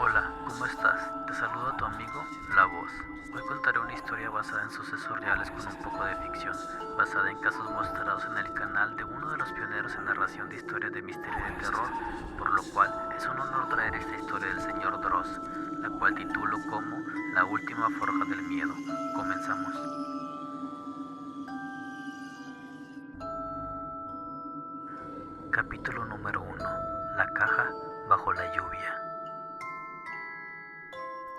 Hola, ¿cómo estás? Te saluda tu amigo, La Voz. Hoy contaré una historia basada en sucesos reales con un poco de ficción, basada en casos mostrados en el canal de uno de los pioneros en narración de historias de misterio y de terror, por lo cual es un honor traer esta historia del señor Dross, la cual titulo como La última forja del miedo. Comenzamos. Capítulo número 1. La caja bajo la lluvia.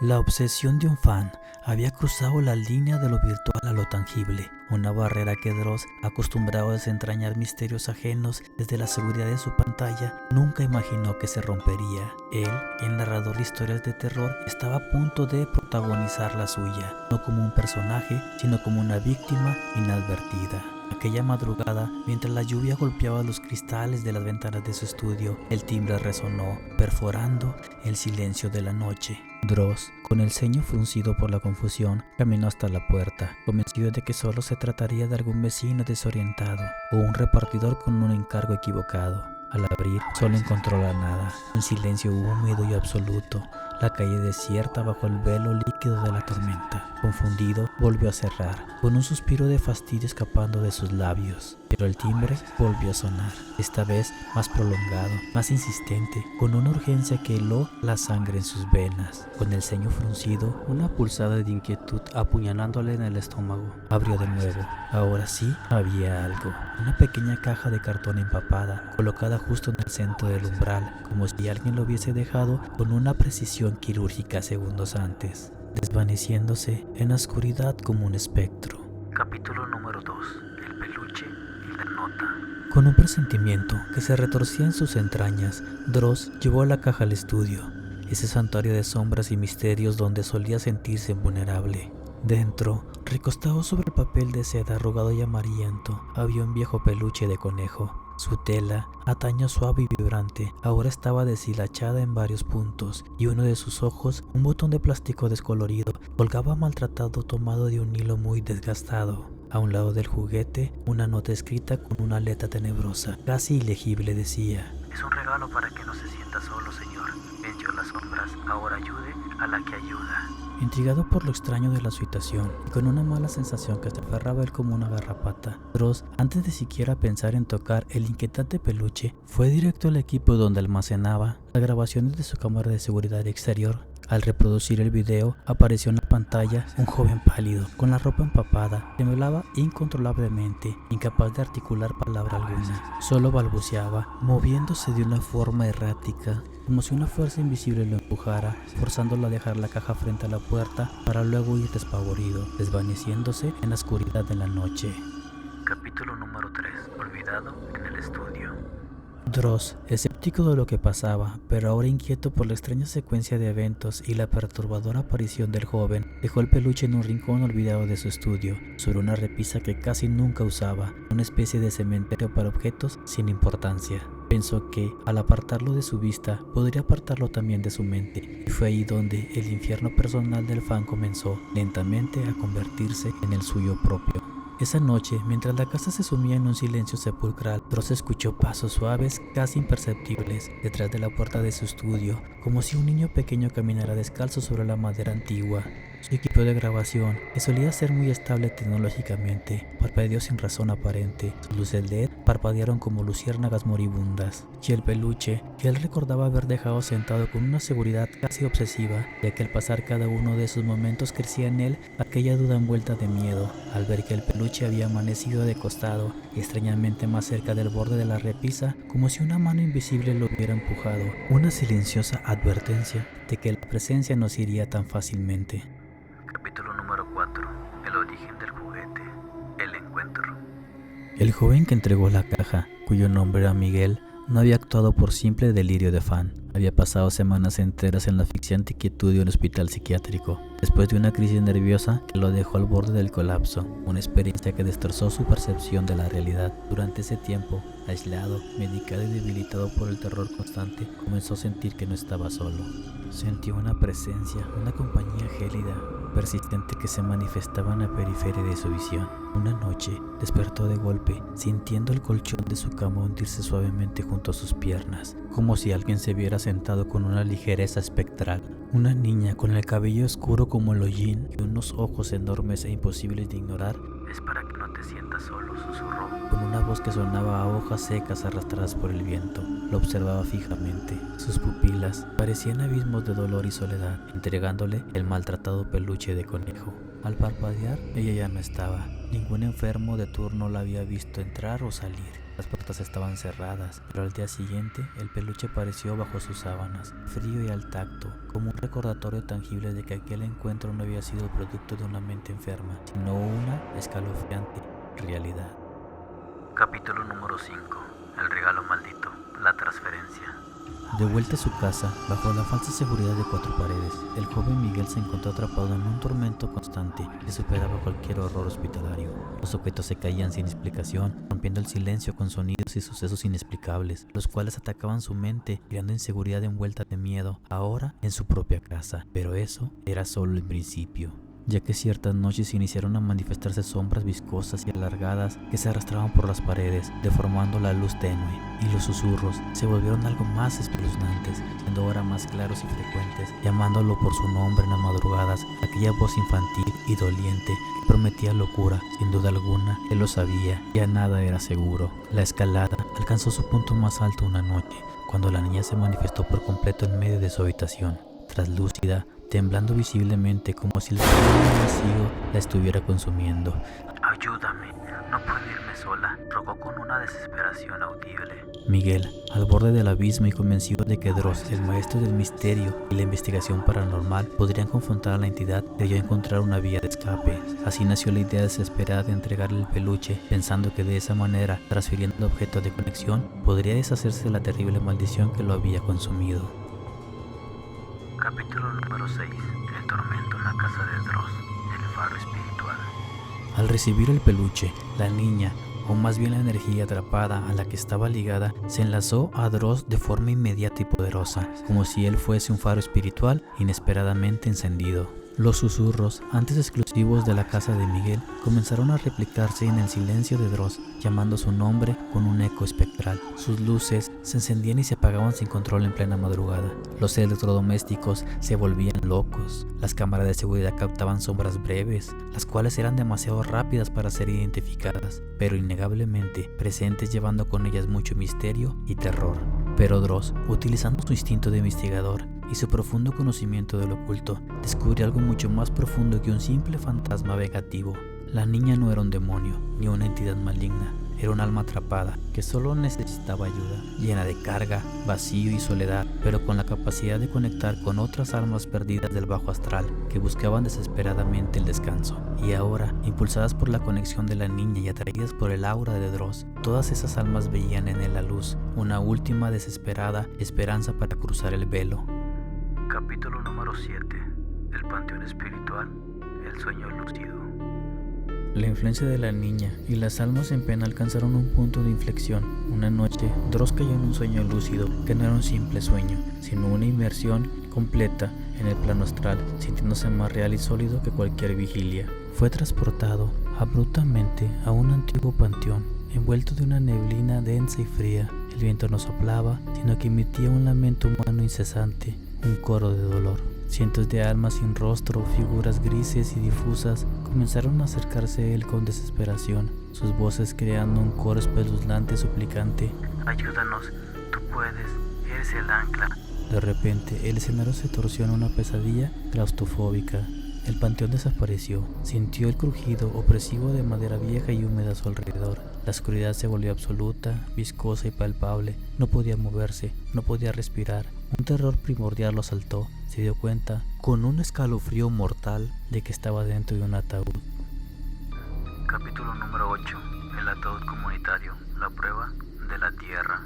La obsesión de un fan había cruzado la línea de lo virtual a lo tangible, una barrera que Dross, acostumbrado a desentrañar misterios ajenos desde la seguridad de su pantalla, nunca imaginó que se rompería. Él, el narrador de historias de terror, estaba a punto de protagonizar la suya, no como un personaje, sino como una víctima inadvertida. Aquella madrugada, mientras la lluvia golpeaba los cristales de las ventanas de su estudio, el timbre resonó, perforando el silencio de la noche. Dross, con el ceño fruncido por la confusión, caminó hasta la puerta, convencido de que solo se trataría de algún vecino desorientado o un repartidor con un encargo equivocado. Al abrir, solo encontró la nada, un silencio húmedo y absoluto, la calle desierta bajo el velo líquido de la tormenta. Confundido, volvió a cerrar, con un suspiro de fastidio escapando de sus labios. Pero el timbre volvió a sonar, esta vez más prolongado, más insistente, con una urgencia que heló la sangre en sus venas. Con el ceño fruncido, una pulsada de inquietud apuñalándole en el estómago. Abrió de nuevo. Ahora sí había algo. Una pequeña caja de cartón empapada, colocada justo en el centro del umbral, como si alguien lo hubiese dejado con una precisión quirúrgica segundos antes, desvaneciéndose en la oscuridad como un espectro. Capítulo número 2. El peluche y la nota. Con un presentimiento que se retorcía en sus entrañas, Dross llevó la caja al estudio, ese santuario de sombras y misterios donde solía sentirse invulnerable. Dentro, recostado sobre el papel de seda arrugado y amarillento, había un viejo peluche de conejo. Su tela, antaño suave y vibrante, ahora estaba deshilachada en varios puntos, y uno de sus ojos, un botón de plástico descolorido, colgaba maltratado tomado de un hilo muy desgastado. A un lado del juguete, una nota escrita con una letra tenebrosa, casi ilegible, decía: Es un regalo para que no se sienta solo, señor. Venció las sombras, ahora ayude a la que ayuda. Intrigado por lo extraño de la situación y con una mala sensación que se aferraba a él como una garrapata, Dross, antes de siquiera pensar en tocar el inquietante peluche, fue directo al equipo donde almacenaba las grabaciones de su cámara de seguridad exterior. Al reproducir el video, apareció en la pantalla un joven pálido, con la ropa empapada, temblaba incontrolablemente, incapaz de articular palabra alguna. Solo balbuceaba, moviéndose de una forma errática, como si una fuerza invisible lo empujara, forzándolo a dejar la caja frente a la puerta para luego ir despavorido, desvaneciéndose en la oscuridad de la noche. Capítulo número 3. Olvidado en el estudio. Dross, escéptico de lo que pasaba, pero ahora inquieto por la extraña secuencia de eventos y la perturbadora aparición del joven, dejó el peluche en un rincón olvidado de su estudio, sobre una repisa que casi nunca usaba, una especie de cementerio para objetos sin importancia. Pensó que, al apartarlo de su vista, podría apartarlo también de su mente, y fue ahí donde el infierno personal del fan comenzó, lentamente, a convertirse en el suyo propio. Esa noche, mientras la casa se sumía en un silencio sepulcral, Dross escuchó pasos suaves, casi imperceptibles, detrás de la puerta de su estudio, como si un niño pequeño caminara descalzo sobre la madera antigua. Su equipo de grabación, que solía ser muy estable tecnológicamente, parpadeó sin razón aparente. Sus luces LED parpadearon como luciérnagas moribundas, y el peluche, que él recordaba haber dejado sentado con una seguridad casi obsesiva, ya que al pasar cada uno de esos momentos crecía en él aquella duda envuelta de miedo, al ver que el peluche había amanecido de costado, y extrañamente más cerca del borde de la repisa, como si una mano invisible lo hubiera empujado, una silenciosa advertencia de que la presencia no se iría tan fácilmente. Capítulo número 4. El origen del juguete. El encuentro. El joven que entregó la caja, cuyo nombre era Miguel, no había actuado por simple delirio de fan. Había pasado semanas enteras en la asfixiante quietud de un hospital psiquiátrico. después de una crisis nerviosa que lo dejó al borde del colapso, una experiencia que destrozó su percepción de la realidad. Durante ese tiempo, aislado, medicado y debilitado por el terror constante, comenzó a sentir que no estaba solo. Sintió una presencia, una compañía gélida, persistente que se manifestaba en la periferia de su visión. Una noche, despertó de golpe, sintiendo el colchón de su cama hundirse suavemente junto a sus piernas, como si alguien se viera sentado con una ligereza espectral. Una niña con el cabello oscuro como el hollín y unos ojos enormes e imposibles de ignorar. Es para que no te sientas solo, susurró. Con una voz que sonaba a hojas secas arrastradas por el viento, lo observaba fijamente. Sus pupilas parecían abismos de dolor y soledad, entregándole el maltratado peluche de conejo. Al parpadear, ella ya no estaba. Ningún enfermo de turno la había visto entrar o salir. Las puertas estaban cerradas, pero al día siguiente el peluche apareció bajo sus sábanas, frío y al tacto, como un recordatorio tangible de que aquel encuentro no había sido el producto de una mente enferma, sino una escalofriante realidad. Capítulo número 5. El regalo maldito. La transferencia. De vuelta a su casa, bajo la falsa seguridad de 4 paredes, el joven Miguel se encontró atrapado en un tormento constante que superaba cualquier horror hospitalario. Los objetos se caían sin explicación, rompiendo el silencio con sonidos y sucesos inexplicables, los cuales atacaban su mente, creando inseguridad envuelta de miedo, ahora en su propia casa. Pero eso era solo el principio, ya que ciertas noches iniciaron a manifestarse sombras viscosas y alargadas que se arrastraban por las paredes, deformando la luz tenue, y los susurros se volvieron algo más espeluznantes, siendo ahora más claros y frecuentes, llamándolo por su nombre en las madrugadas, aquella voz infantil y doliente que prometía locura. Sin duda alguna, él lo sabía, ya nada era seguro. La escalada alcanzó su punto más alto una noche, cuando la niña se manifestó por completo en medio de su habitación, traslúcida, temblando visiblemente como si el frío vacío la estuviera consumiendo. Ayúdame, no puedo irme sola, rogó con una desesperación audible. Miguel, al borde del abismo y convencido de que Dross, el maestro del misterio y la investigación paranormal, podrían confrontar a la entidad, debió encontrar una vía de escape. Así nació la idea desesperada de entregarle el peluche, pensando que de esa manera, transfiriendo el objeto de conexión, podría deshacerse de la terrible maldición que lo había consumido. Capítulo número 6. El tormento en la casa de Dross, el faro espiritual. Al recibir el peluche, la niña, o más bien la energía atrapada a la que estaba ligada, se enlazó a Dross de forma inmediata y poderosa, como si él fuese un faro espiritual inesperadamente encendido. Los susurros, antes exclusivos de la casa de Miguel, comenzaron a replicarse en el silencio de Dross, llamando su nombre con un eco espectral. Sus luces se encendían y se apagaban sin control en plena madrugada. Los electrodomésticos se volvían locos. Las cámaras de seguridad captaban sombras breves, las cuales eran demasiado rápidas para ser identificadas, pero innegablemente presentes, llevando con ellas mucho misterio y terror. Pero Dross, utilizando su instinto de investigador y su profundo conocimiento del oculto, descubrió algo mucho más profundo que un simple fantasma vengativo. La niña no era un demonio, ni una entidad maligna, era un alma atrapada que solo necesitaba ayuda, llena de carga, vacío y soledad, pero con la capacidad de conectar con otras almas perdidas del bajo astral que buscaban desesperadamente el descanso. Y ahora, impulsadas por la conexión de la niña y atraídas por el aura de Dross, todas esas almas veían en él la luz, una última desesperada esperanza para cruzar el velo. Capítulo número 7. El panteón espiritual, el sueño lúcido. La influencia de la niña y las almas en pena alcanzaron un punto de inflexión. Una noche, Dross cayó en un sueño lúcido, que no era un simple sueño, sino una inmersión completa en el plano astral, sintiéndose más real y sólido que cualquier vigilia. Fue transportado abruptamente a un antiguo panteón, envuelto de una neblina densa y fría. El viento no soplaba, sino que emitía un lamento humano incesante, un coro de dolor. Cientos de almas sin rostro, figuras grises y difusas, comenzaron a acercarse a él con desesperación, sus voces creando un coro espeluznante suplicante. Ayúdanos, tú puedes, eres el ancla. De repente, el escenario se torció en una pesadilla claustrofóbica. El panteón desapareció. Sintió el crujido opresivo de madera vieja y húmeda a su alrededor. La oscuridad se volvió absoluta, viscosa y palpable. No podía moverse, no podía respirar. Un terror primordial lo asaltó. Se dio cuenta, con un escalofrío mortal, de que estaba dentro de un ataúd. Capítulo número 8. El ataúd comunitario, la prueba de la tierra.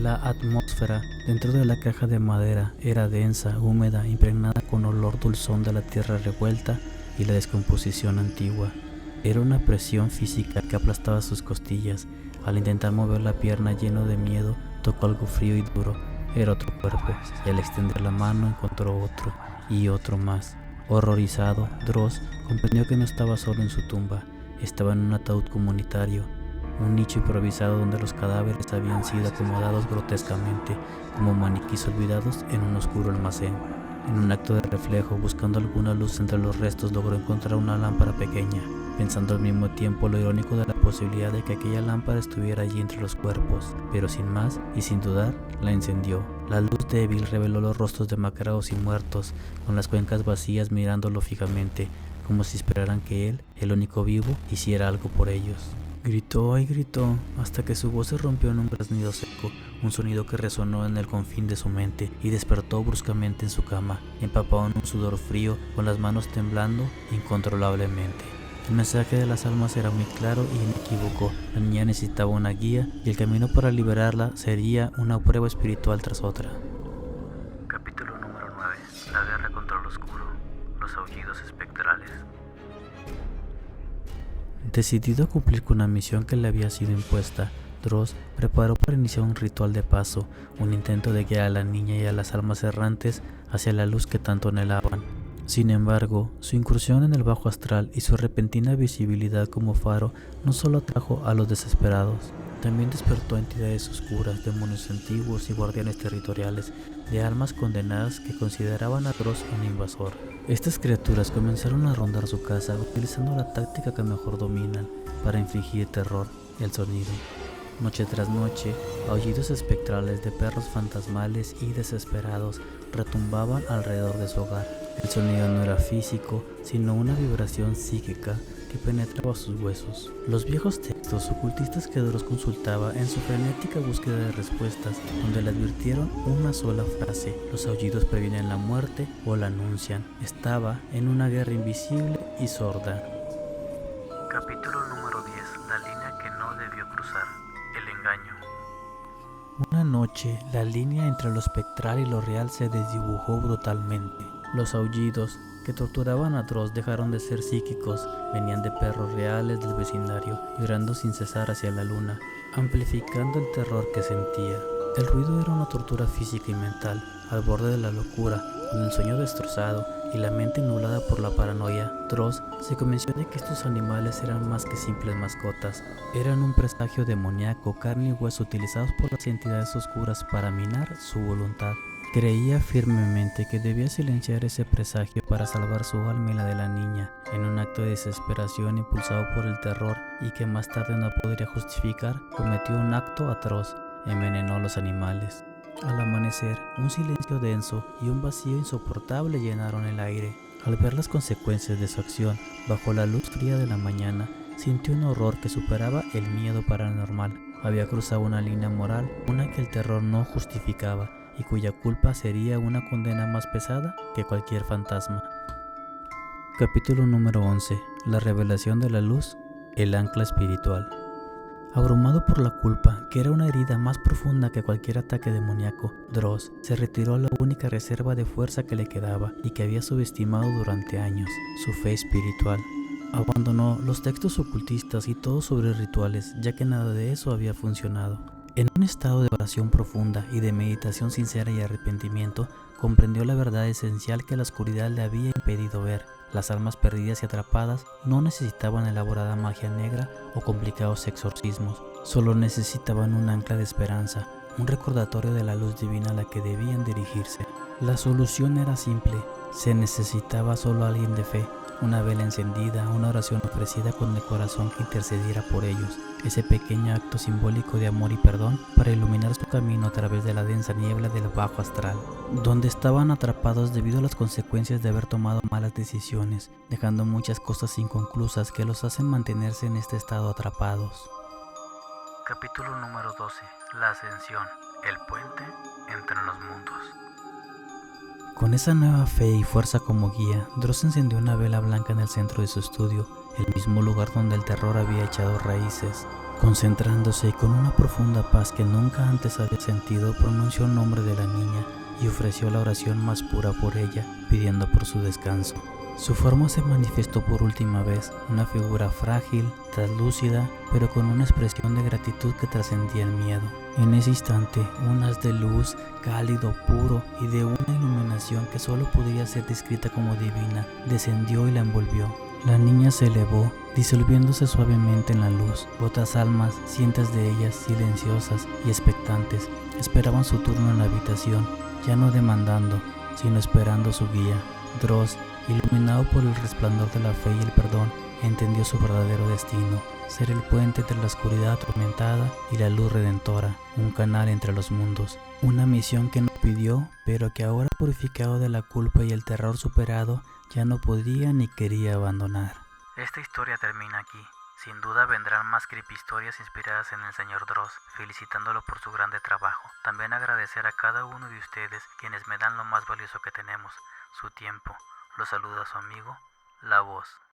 La atmósfera dentro de la caja de madera era densa, húmeda, impregnada con olor dulzón de la tierra revuelta y la descomposición antigua. Era una presión física que aplastaba sus costillas. Al intentar mover la pierna lleno de miedo, tocó algo frío y duro. Era otro cuerpo, y al extender la mano encontró otro, y otro más. Horrorizado, Dross comprendió que no estaba solo en su tumba, estaba en un ataúd comunitario, un nicho improvisado donde los cadáveres habían sido acomodados grotescamente, como maniquís olvidados en un oscuro almacén. En un acto de reflejo, buscando alguna luz entre los restos, logró encontrar una lámpara pequeña, pensando al mismo tiempo lo irónico de la posibilidad de que aquella lámpara estuviera allí entre los cuerpos, pero sin más y sin dudar, la encendió. La luz débil reveló los rostros demacrados y muertos, con las cuencas vacías mirándolo fijamente, como si esperaran que él, el único vivo, hiciera algo por ellos. Gritó y gritó, hasta que su voz se rompió en un graznido seco, un sonido que resonó en el confín de su mente, y despertó bruscamente en su cama, empapado en un sudor frío, con las manos temblando incontrolablemente. El mensaje de las almas era muy claro y inequívoco. La niña necesitaba una guía, y el camino para liberarla sería una prueba espiritual tras otra. Capítulo número 9. La guerra contra el oscuro. Los aullidos espectrales. Decidido a cumplir con la misión que le había sido impuesta, Dross preparó para iniciar un ritual de paso, un intento de guiar a la niña y a las almas errantes hacia la luz que tanto anhelaban. Sin embargo, su incursión en el bajo astral y su repentina visibilidad como faro no solo atrajo a los desesperados, también despertó a entidades oscuras, demonios antiguos y guardianes territoriales de almas condenadas que consideraban a Dross un invasor. Estas criaturas comenzaron a rondar su casa utilizando la táctica que mejor dominan para infligir terror, el sonido. Noche tras noche, aullidos espectrales de perros fantasmales y desesperados retumbaban alrededor de su hogar. El sonido no era físico, sino una vibración psíquica que penetraba sus huesos. Los viejos textos ocultistas que Dross consultaba en su frenética búsqueda de respuestas, donde le advirtieron una sola frase: los aullidos previenen la muerte o la anuncian. Estaba en una guerra invisible y sorda. Capítulo número 10. La línea que no debió cruzar. El engaño. Una noche, la línea entre lo espectral y lo real se desdibujó brutalmente. Los aullidos que torturaban a Dross dejaron de ser psíquicos, venían de perros reales del vecindario, llorando sin cesar hacia la luna, amplificando el terror que sentía. El ruido era una tortura física y mental, al borde de la locura, con el sueño destrozado y la mente nublada por la paranoia. Dross se convenció de que estos animales eran más que simples mascotas, eran un presagio demoníaco, carne y hueso utilizados por las entidades oscuras para minar su voluntad. Creía firmemente que debía silenciar ese presagio para salvar su alma y la de la niña, en un acto de desesperación impulsado por el terror y que más tarde no podría justificar, cometió un acto atroz, envenenó a los animales. Al amanecer, un silencio denso y un vacío insoportable llenaron el aire. Al ver las consecuencias de su acción, bajo la luz fría de la mañana, sintió un horror que superaba el miedo paranormal. Había cruzado una línea moral, una que el terror no justificaba, y cuya culpa sería una condena más pesada que cualquier fantasma. Capítulo número 11. La revelación de la luz, el ancla espiritual. Abrumado por la culpa, que era una herida más profunda que cualquier ataque demoníaco, Dross se retiró a la única reserva de fuerza que le quedaba y que había subestimado durante años, su fe espiritual. Abandonó los textos ocultistas y todo sobre rituales, ya que nada de eso había funcionado. En un estado de oración profunda y de meditación sincera y arrepentimiento, comprendió la verdad esencial que la oscuridad le había impedido ver. Las almas perdidas y atrapadas no necesitaban elaborada magia negra o complicados exorcismos, solo necesitaban un ancla de esperanza, un recordatorio de la luz divina a la que debían dirigirse. La solución era simple, se necesitaba solo alguien de fe, una vela encendida, una oración ofrecida con el corazón que intercediera por ellos, ese pequeño acto simbólico de amor y perdón para iluminar su camino a través de la densa niebla del bajo astral, donde estaban atrapados debido a las consecuencias de haber tomado malas decisiones, dejando muchas cosas inconclusas que los hacen mantenerse en este estado atrapados. Capítulo número 12. La ascensión, el puente entre los mundos. Con esa nueva fe y fuerza como guía, Dross encendió una vela blanca en el centro de su estudio, el mismo lugar donde el terror había echado raíces. Concentrándose y con una profunda paz que nunca antes había sentido, pronunció el nombre de la niña y ofreció la oración más pura por ella, pidiendo por su descanso. Su forma se manifestó por última vez, una figura frágil, translúcida, pero con una expresión de gratitud que trascendía el miedo. En ese instante, un haz de luz, cálido, puro y de una iluminación que solo podía ser descrita como divina, descendió y la envolvió. La niña se elevó, disolviéndose suavemente en la luz. Otras almas, cientos de ellas, silenciosas y expectantes, esperaban su turno en la habitación, ya no demandando, sino esperando su guía. Dross, iluminado por el resplandor de la fe y el perdón, entendió su verdadero destino: ser el puente entre la oscuridad atormentada y la luz redentora, un canal entre los mundos. Una misión que no pidió, pero que ahora, purificado de la culpa y el terror superado, ya no podía ni quería abandonar. Esta historia termina aquí. Sin duda vendrán más creepyhistorias inspiradas en el señor Dross, felicitándolo por su grande trabajo. También agradecer a cada uno de ustedes, quienes me dan lo más valioso que tenemos, su tiempo. Los saluda su amigo, La Voz.